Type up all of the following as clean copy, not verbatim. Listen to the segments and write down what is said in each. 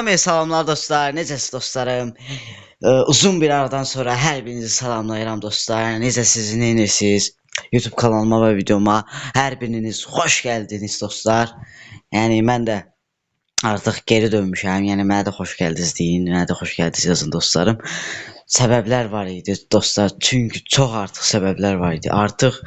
Hamıya salamlar dostlar. Necəsiz dostlarım? Uzun bir aradan sonra hər birinizi salamlayıram dostlar. Necəsiz, neyinirsiniz? YouTube kanalıma və videoma hər biriniz xoş gəldiniz dostlar. Yəni mən də artıq geri dönmüşəm. Yəni mənə də xoş gəldiniz deyin, mənə də xoş gəldiniz yazın dostlarım. Səbəblər var idi dostlar. Çünki çox artıq səbəblər var idi. Artıq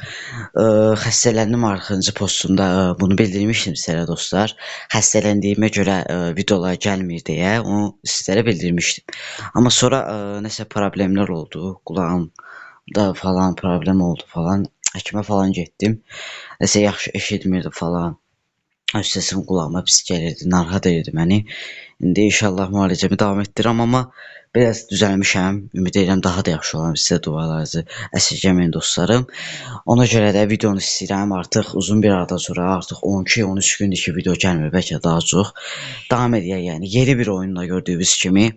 xəstələndim axırıncı postumda bunu bildirmişdim sizlərə dostlar. Xəstələndiyimə görə videolar gəlmir deyə onu sizlərə bildirmişdim. Amma sonra nəsə problemlər oldu. Qulağımda falan problem oldu falan. Həkimə falan getdim. Nəsə yaxşı eşitmirdi falan. Öz səsim qulağıma pis gəlirdi, narahat edirdi məni. İndi inşallah müalicəmi davam etdirirəm, amma biraz düzəlmişəm. Ümid edirəm daha da yaxşı olam. Sizə dualarınızı əsirgəməyin dostlarım. Ona görə də videonu istəyirəm. Artıq uzun bir aradan sonra artıq 12-13 gündür ki video gəlmir, bəlkə daha çox. Davam edək yəni. Yeni bir oyunla gördüyünüz kimi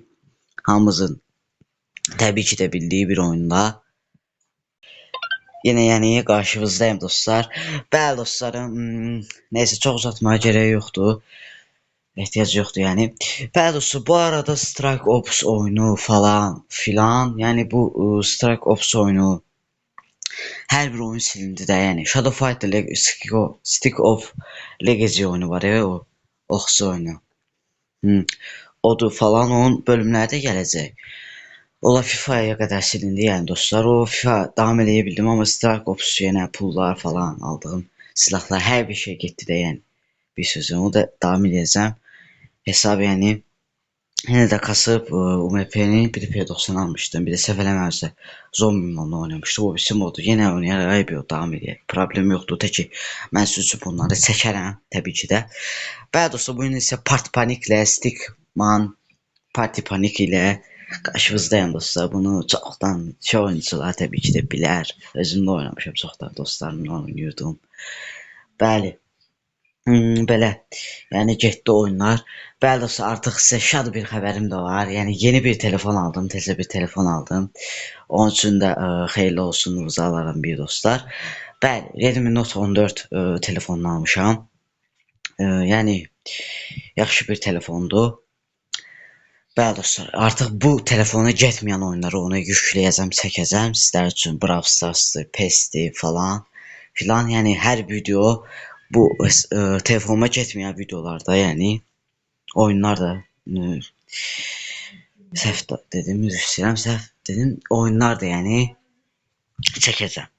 hamımızın təbii ki də bildiyi bir oyunla yine yəni qarşınızdayım dostlar. Bəli dostlarım, neyse çox uzatmaya gerek yoktu. Ehtiyac yoxdur yəni. Bəli dostlar, bu arada Strike Ops oyunu falan filan, yəni bu Strike Ops oyunu hər bir oyun silindi də, yəni Shadow Fighter Stick of Legacy oyunu var ya, o oxsu oyunu. Odur falan, onun bölümləri də gələcək. Ola FIFA'ya qədər silindi yəni dostlar. O FIFA davam edə bildim, amma Strike Ops yenə pullar falan aldığım silahlar hər bir şey getdi də yəni. Bir sözüm, o da davam edəcəm. Hesab yəni yenə də kasıb UMP'ni bir P90 almışdım. Bir də səhv eləmirəmsə zombi modunu oynamışdım. O birisi modu yenə oynayaraq davam edək. Problem yoxdur. Tək ki mən sizin üçün bunları çəkərəm təbii ki də. Bəli dostlar, bu gün isə Party Panic-lə Stickman Party Panic ilə qarşınızdayım dostlar. Bunu çoxdan oyuncular təbii ki də bilər. Özüm də oynamışam çoxdan, dostlarımla oynuyordum. Bəli. Belə. Yəni getdi oyunlar. Bəli dostlar, artıq sizə şad bir xəbərim də var. Yəni yeni bir telefon aldım, təzə bir telefon aldım. Onun üçün də xeyirli olsun, uzalarım bir dostlar. Bəli, Redmi Note 14 telefonunu almışam. Yəni yaxşı bir telefondur. Bəli dostlar, artıq bu telefona getməyən oyunları ona yükləyəcəm, çəkəcəm sizlər üçün. Brawl Stars'dır, PES'dir falan filan. Yəni hər video bu telefonuma getməyən videolarda, yəni oyunlar da səhv dedim, üzr istəyirəm, səhv dedim, oyunlar da yəni çəkəcəm.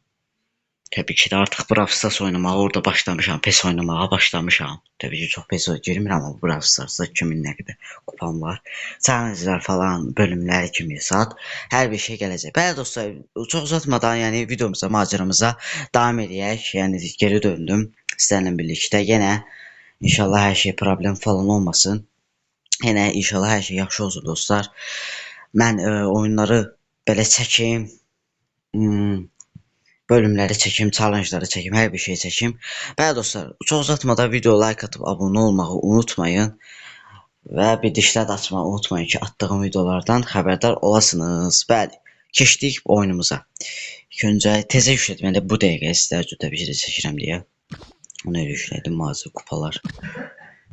Təbii ki də artıq Brawl Stars oynamağa orada başlamışam, PES oynamağa başlamışam. Təbii ki çox PES girmirəm, amma Brawl Stars'da 2000 nə qədər kupam var. Challenge'lar falan, bölümləri kimi saat hər bir şey gələcək. Bəli dostlar, çox uzatmadan yəni videomuza, macəramıza davam edək. Yəni geri döndüm sizlərlə birlikdə. Yenə inşallah hər şey problem falan olmasın. Yenə inşallah hər şey yaxşı olsun dostlar. Mən oyunları belə çəkim. Bölümləri çəkim, challenge'ları çəkim, hər bir şey çəkim. Bəli dostlar, çox uzatmadan video like atıb abunə olmağı unutmayın. Və bildirişlər də açmağı unutmayın ki, atdığım videolardan xəbərdar olasınız. Bəli, keçdik oyunumuza. İlk öncə tezə yüklədim, yəni bu dəqiqə sizlər üçün təbii ki də çəkirəm deyə. Onu elə yüklədim, mağaza kupalar.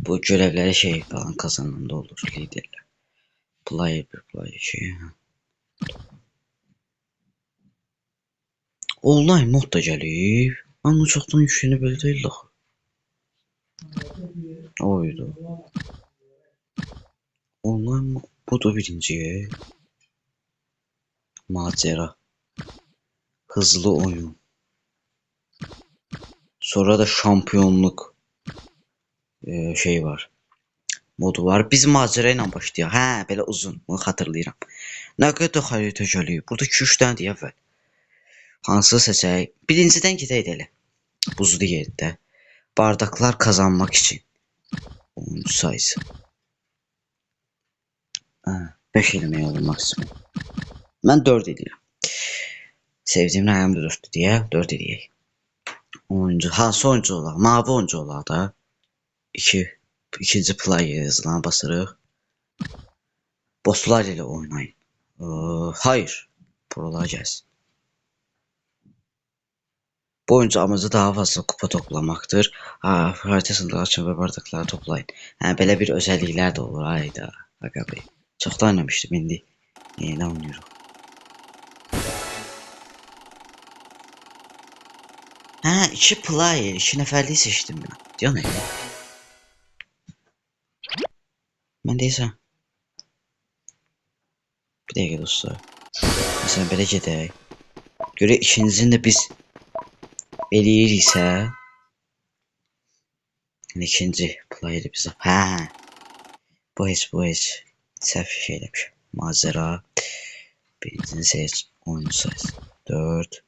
Bu görevləri şey falan kazananda olur, liderlər. Player 1, player 2. Online mod da gəlib. Amma çoxdan yüklənib belə deyil axı. Oydu. Online mod bu da birinci. Macera. Hızlı oyun. Sonra da şampiyonluq şey var. Modu var. Biz macera ilə başlayaq. Hə, belə uzun. Bunu xatırlayıram. Nə qədər xəritə gəlib. Burada 2-3 dənədir əvvəl. Hansı seçək? Birincidən gedək elə. Buzlu yerdə. Bardaklar kazanmaq üçün. Oyuncu sayısı. 5 eləmək olur maksimum. Mən 4 edirəm. Sevdiyim rəqəm də 4-dür deyə 4 eləyək. Oyuncu, hansı oyuncu olaq? Mavi oyuncu olaq da. İkinci player yazılan basırıq. Botlar ilə oynayın. Hayır. Buralar gəlsin. Bu oyuncu amacı daha fazla kupa toplamaqdır. Xəritəsində açın və bardakları toplayın. Hə, belə bir özəlliklər də olur, ayda. Aga be. Çok da oynamıştım indi. Yeni oynuyorum. Ha, iki player, iki neferliği seçtim ben. Diyor ne? Ben değilsem. Bir dakika dostlar. Mesela belə gedək. Görə ikinizin də biz eləyiriksə, ikinci playeri biz. Hə, bu heç səhv şey eləmişəm. Macəra. Birincini seç, oyuncu sayısı 4.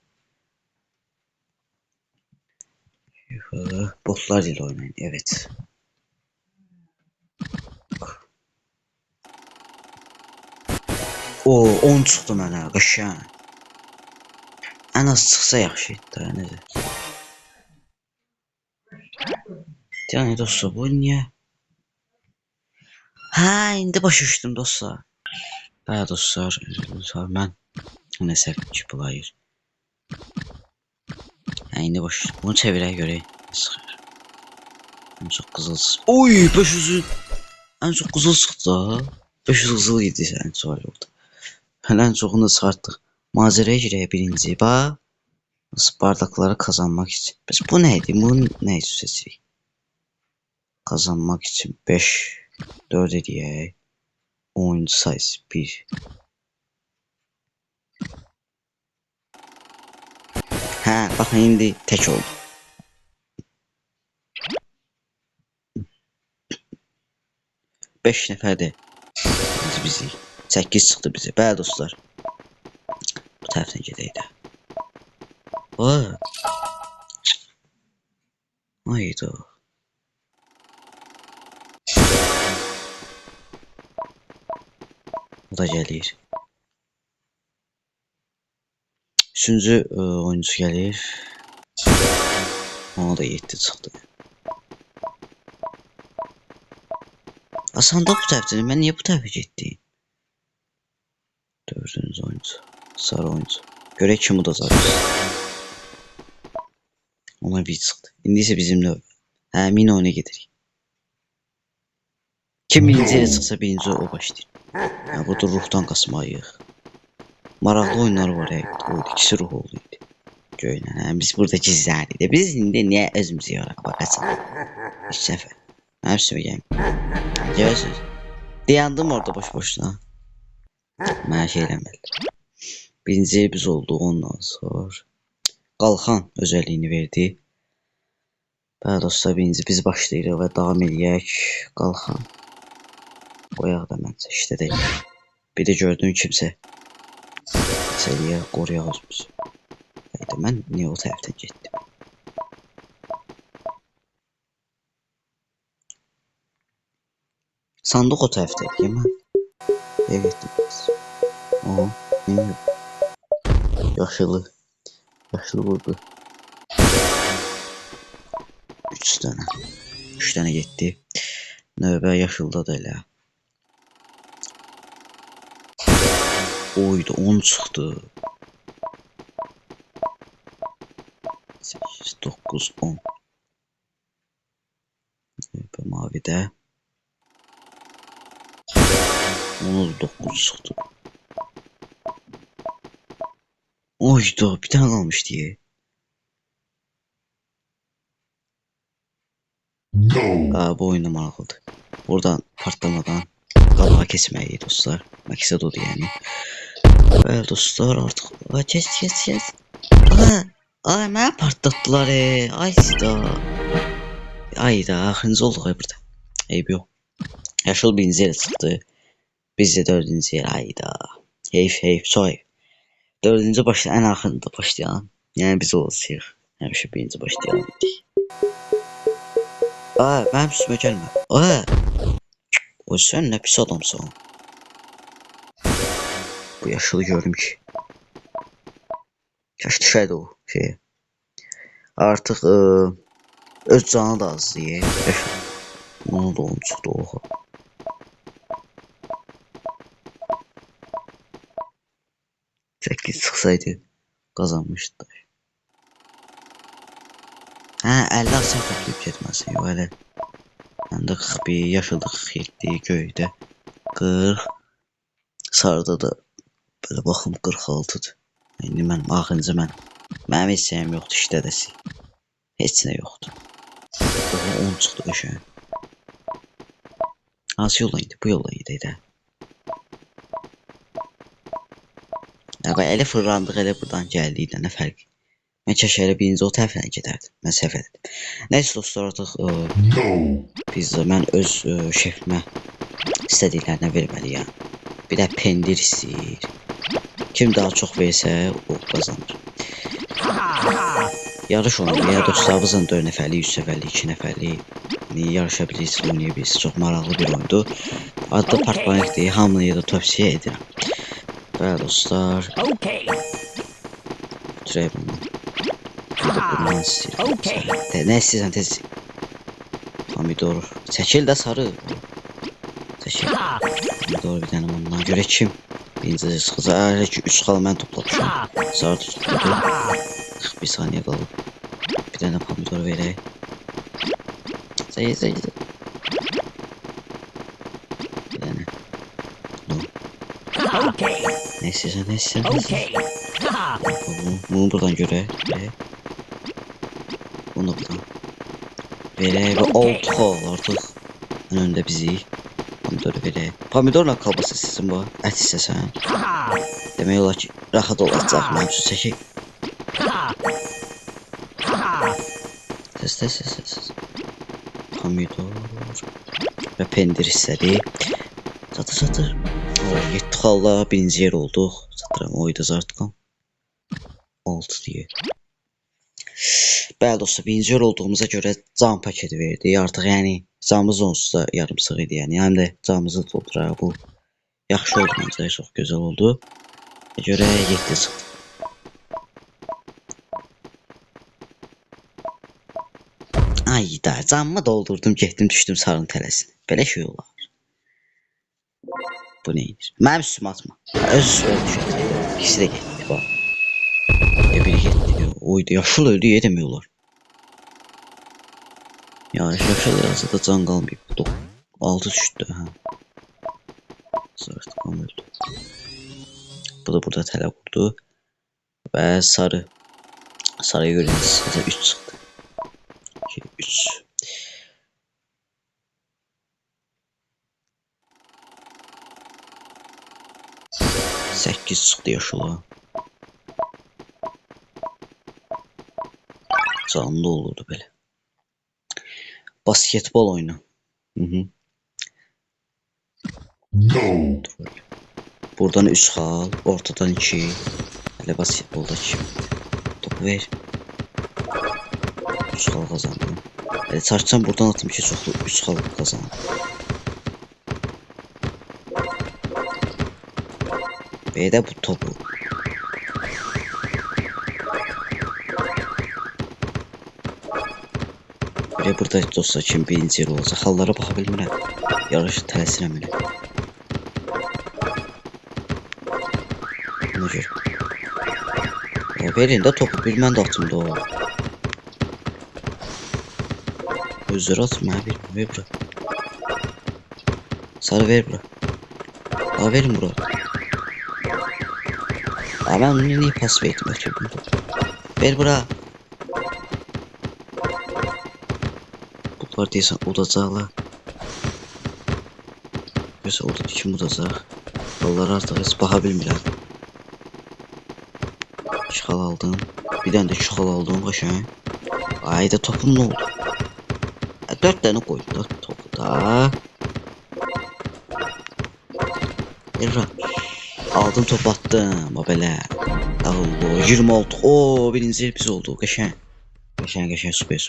Botlar ile oynayın, evet. O 10 çıxdı mənə, qəşəng. Ən az çıxsa yaxşı idi da, necə? Yəni dostlar, bu niyə? Hə, indi başa düşdüm dostlar. Hə dostlar, mən nə səhv player. Hə, indi başa düşdüm. Bunu çevirək görək. Sıxır. Ən çox qızıl. Oy, 500. Ən çox qızıl çıxdı da. 500 qızıl idi sən sonra oldu. Ən çoxunu da çıxartdıq. Macəraya girək birinci. Bax. Bardakları kazanmak için. Biz bu neydi? Bu ne seçirik? Kazanmak için 5 4 eləyək. Oyuncu sayısı 1. Hə, bax indi tək oldu. Beş nəfərdir. Bizi 8 çıxdı bizə. Bəli dostlar. Bu tərəfdən gedək də. Vay. Hayda. O da gəlir. Üçüncü oyuncu gəlir. Ona da 7 çıxdı. Asanda bu tərəfdən. Mən niyə bu tərəfə getdim? Dördüncü oyuncu. Sarı oyuncu. Görək kim udacaq. Ona bir çıxdı. İndi isə bizimlə. Hə, min oyuna gedirik. Kim birinci ilə çıxsa birinci o başlayır. Hə, burada ruhdan qaçmayıq. Maraqlı oyunlar var ya. O ikisi ruh oldu idi. Göynən. Hə, biz burada gizləndik. Biz indi niyə özümüzü yoraq baxacaq. Üç səfər. Mənim üstümə gəlmir. Görürsünüz. Dayandım orada boş-boşuna. Mənə şey eləməli. Birinci biz olduq ondan sonra. Qalxan özəlliyini verdi. Bəli dostlar, birinci biz başlayırıq və davam eləyək. Qalxan. Qoyaq da məncə işlədək. Bir də gördüm kimsə. Səliyə qoruyaq özümüzü. Bəlkə mən niyə o tərəfdən getdim? Sandıq o tərəfdə idi mən. Evet. Aha, bilmiyorum. Yaşlı. Yaşlı vurdu. 3 tane. 3 tane getdi. Növbə yaşılda da elə. Oydu 10 çıxdı. 8, 9, 10. Növbə mavidə. 9 çıxdı. Oydu bir tane kalmış diye. Aa, bu oyunda maraqlıdır. Buradan partlamadan qabağa keçməliyik dostlar. Məqsəd odur yəni. Bəli dostlar, artıq kes. Ay mənə partlatdılar Ay sida. Ayda axırıncı olduq burada. Eyb yox. Yaşıl birinci yerə çıxdı. Biz də dördüncü yerə. Ayda. Heyf soy. Dördüncü başla ən axırında başlayan. Yəni biz olacağıq. Həmişə birinci başlayan idik. Aa, mənim üstümə gəlmə. Aa. O sən nə pis adamsan. Bu yaşılı gördüm ki. Kaş düşəydi o şey. Artıq öz canı da az diye. Onu da onu çıxdı oha. Çəkil çıxsaydı qazanmışdı. Hə, 50 asır toplayıb getməsin. Yox elə. Məndə 41, yaşılda 47, göydə 40. Sarıda da böyle baxım 46'dır. İndi mənim axırıncı mənim heç şeyim yoxdur işlədəsi. Heç nə yoxdur. Oha 10 çıxdı qəşəng. Hansı yolla indi? Bu yolla idi də. Ya bax elə fırlandıq, elə buradan gəldik də nə fərq? Mən kəşə elə birinci o tərəfdən gedərdim. Mən səhv etdim. Nəysə dostlar artıq pizza mən öz şefimə istədiklərinə verməliyəm. Bir də pendir istəyir. Kim daha çox versə o qazanır. Yarış oyunu ya dostlarımızla 4 nəfərlik, 3 nəfərlik, 2 nəfərlik yarışa bilirsiniz, oynaya bilirsiniz. Çox maraqlı bir oyundur. Adı Partbanikdir. Hamıya da tövsiyə edirəm. Bəli dostlar. Götürək bunu. Bundan istəyirəm. Nə istəyirsən tez. Pomidor. Çəkil də sarı. Çəkil. Pomidor bir dənə ondan görə kim? Birinci çıxıca. Hələ ki 3 xal mən toplamışam. Sarı topladım. 41 saniyə qalıb. Bir dənə pomidor verək. Çəkil. Bir dənə. Nə istəyirsən? Bunu buradan görək. Bunu buradan. Verək və 6 xal artıq. Ən öndə bizi. Pomidoru verək. Pomidorla kalbasa istəsən bu. Ət istəsən. Demək olar ki, rahat olacaq mənim üçün çəkək. Tez. Pomidor və pendir istədik. Çatır. 7 xalla birinci yer olduq. Çatıram, oyduz artıq. 6 deyir. Bəli dostlar, birinci yer olduğumuza görə can paketi verdi. Artıq yəni canımız onsuz da yarımsıq idi yəni. Həm də canımızı dolduraq bu. Yaxşı oldu məncə, çox gözəl oldu. Görə 7 çıxdı. Ay da, canımı doldurdum, getdim düşdüm sarın tələsinə. Belə şey olar. Bu neydir? Mənim üstümə atma. Öz üstümə düşəcək. İkisi də getdi, bax. Biri getdi. Oydu, yaşıl öldü, demək olar. Yaşıl yazı da can qalmayıb. 6 düşdü, hə. Sarı tam öldü. Bu da burada tələ qurdu. Və sarı. Sarıya görürsünüz, 3 çıxdı. 2, 3. Səkkiz çıxdı yaşıla. Canlı olurdu belə. Basketbol oyunu. Buradan 3 xal, ortadan 2. Hələ basketbolda 2. Topu ver. 3 xal qazandım. Hələ çarçam buradan atım ki çoxlu 3 xal qazandım. Və də bu topu. Belə burada dostlar kim birinci yer olacaq. Hallara baxa bilmirəm. Yarışı tələsirəm elə. Buna görə. Verin də topu, bir mən də atım da o. Özləri atım, ver bura. Sarı ver bura. Verin bura. Mən onu niyə pas verdim, ötürdüm. Ver bura. Bunlar deyəsən udacaqlar. Görsə orada kim udacaq. Onlar artıq heç baxa bilmirəm. 2 xal aldım. Bir dənə də 2 xal aldım qaşəng. Ayda topum nə oldu? 4 dənə qoydum da topu da. Aldım top attım. Belə. Dağıldı. 26. Oo, birinci biz oldu. Qəşəng. Qəşəng super.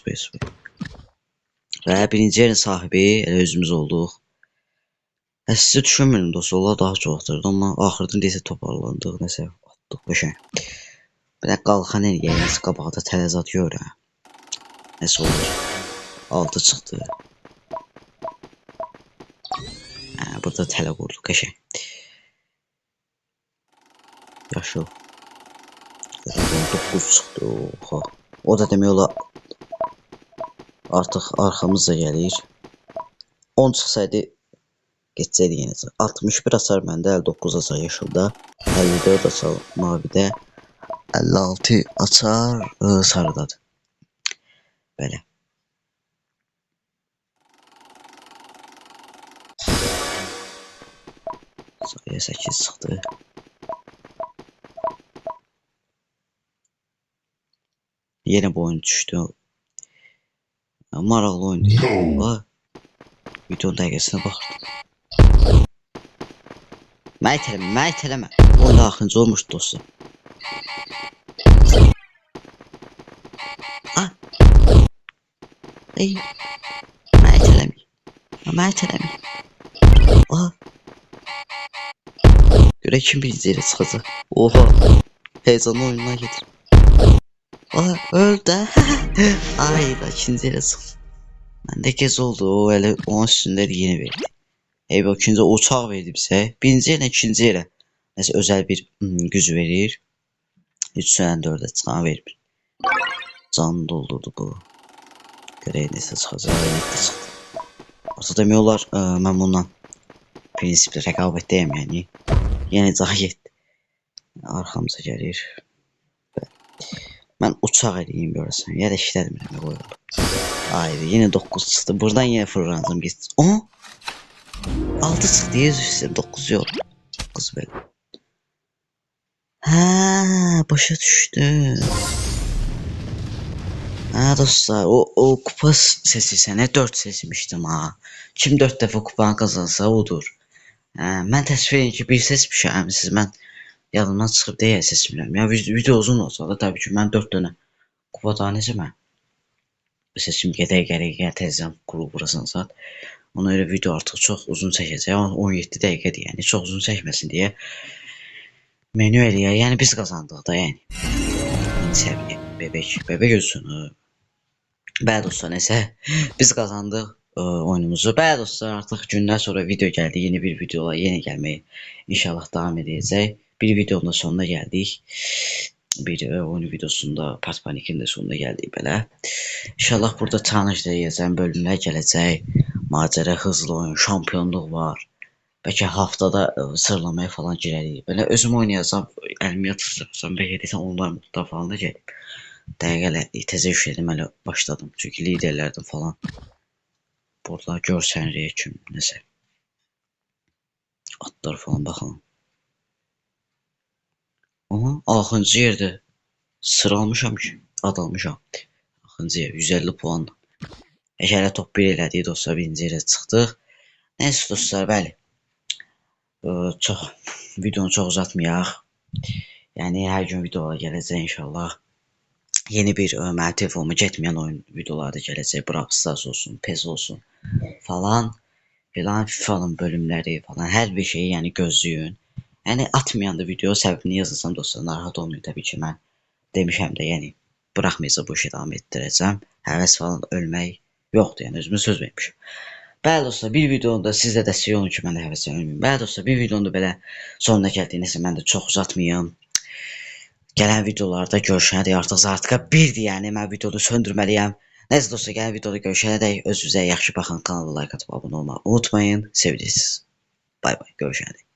Və birinci yerin sahibi özümüz olduq. Sizi düşünmürüm dostlar, daha çox atırdı. Amma axırdan deyəsə toparlandıq. Nəsə atdıq. Qəşəng. Bir də qalxan eləyək. Qabaqda tələzat görə. Nəsə olur. 6 çıxdı. Burada tələ qurdu. Qəşəng. Yaşıl. 9 çıxdı. Oha. O da demək olar artıq arxamızda gəlir. 10 çıxsaydı Geçsəydi yenə. 61 hasar məndə, 59 hasar yaşılda, 54 hasar mavidə, 56 hasar sarıdadır. Belə. Sayı 8 çıxdı. Yenə bu oyun düşdü. Maraqlı oyundur. Videonun dəqiqəsinə baxırdım. Məni itələmə. Oyunda axırıncı olmuşdu dostum. Ey, məni itələmə. Görək kim birinci yerə çıxacaq. Oha, heyecanlı oyundan gedir. Öldü. Ay da ikinci yerə çıxdı. Məndə gec oldu, o elə onun üstündə yeni verdi. Eyvə ikinci uçaq verdi bizə. Birinci yerlə ikinci yerə nəsə özəl bir güc verir. 3-dən 4-ə çıxan vermir. Canını doldurdu bu. Görək nəsə çıxacaq. Netdə çıxdı. Orta demək olar mən bundan prinsipli rəqabətdəyəm yəni. Yenə cah getdi. Arxamıza gəlir. Mən uçaq eləyim görəsən. Ya da işlətmirəm qoyuram. Haydi yenə 9 çıxdı. Buradan yenə fırlanacağım geçsin. 6 çıxdı. 9 yox. 9 belə. Hə, başa düşdüm. Hə dostlar, o kupa sesi sənə 4 seçmişdim ha. Kim 4 dəfə kupanı qazansa odur. Mən təsvir edin ki, bir seçmişəm, siz mən yadımdan çıxıb deyə seçmirəm. Ya video uzun olsa da təbii ki, mən 4 dənə kupa daha necə mən seçim gedək təzən quru burasını saat. Ona görə video artıq çox uzun çəkəcək. 17 dəqiqədir, yəni çox uzun çəkməsin deyə menü eləyək. Yəni biz qazandıq da, yəni. Səviyyə, bebek ölsün. Bəli dostlar, nəsə biz qazandıq oyunumuzu. Bəli dostlar, artıq günlər sonra video gəldi. Yeni bir videola yenə gəlməyə inşallah davam edəcək. Bir videonun da sonuna gəldik. Bir oyun videosunda, Part Panik'in də sonuna gəldik belə. İnşallah burada challenge deyəcəm, bölümlər gələcək. Macəra, hızlı oyun, şampionluq var. Bəlkə haftada sırlamaya falan girərik. Belə özüm oynayacam, əlimi yatırsam, bəlkə desən online modda falan da gəlib. Dəqiqələr təzə işlədim, hələ başladım. Çünki liderlərdim falan. Burada görsənriyə kim, nəsə. Atlar falan baxalım. Aha, axıncı yerdə sıralmışam ki, adalmışam. Axıncı yer, 150 puan. Hələ top 1 elədik dostlar, birinci yerə çıxdıq. Nəysə dostlar, bəli. Videonu çox uzatmayaq. Yəni hər gün videolar gələcək inşallah. Yeni bir mənim telefonuma getməyən oyun videoları da gələcək. Brawl Stars olsun, PES olsun falan. Filan FIFA'nın bölümləri falan, hər bir şeyi yəni gözləyin. Yəni atmayan da video səbəbini yazırsam dostlar, narahat olmayın təbii ki, mən demişəm də, yəni buraxmayacaq bu işi davam etdirəcəm. Həvəs falan ölmək yoxdur, yəni özümə söz vermişəm. Bəli dostlar, bir videoda siz də dəstək olun ki, mən də həvəs ölməyim. Bəli dostlar, bir videonda belə sonuna gəldiyinizsə mən də çox uzatmayım. Gələn videolarda görüşənədək artıq Zartka 1-dir, yəni mən videoda söndürməliyəm. Nəsə dostlar, gələn videoda görüşənədək özünüzə yaxşı baxın, kanala like atıb abunə olmağı unutmayın. Sevilirsiniz. Bay bay, görüşənədək.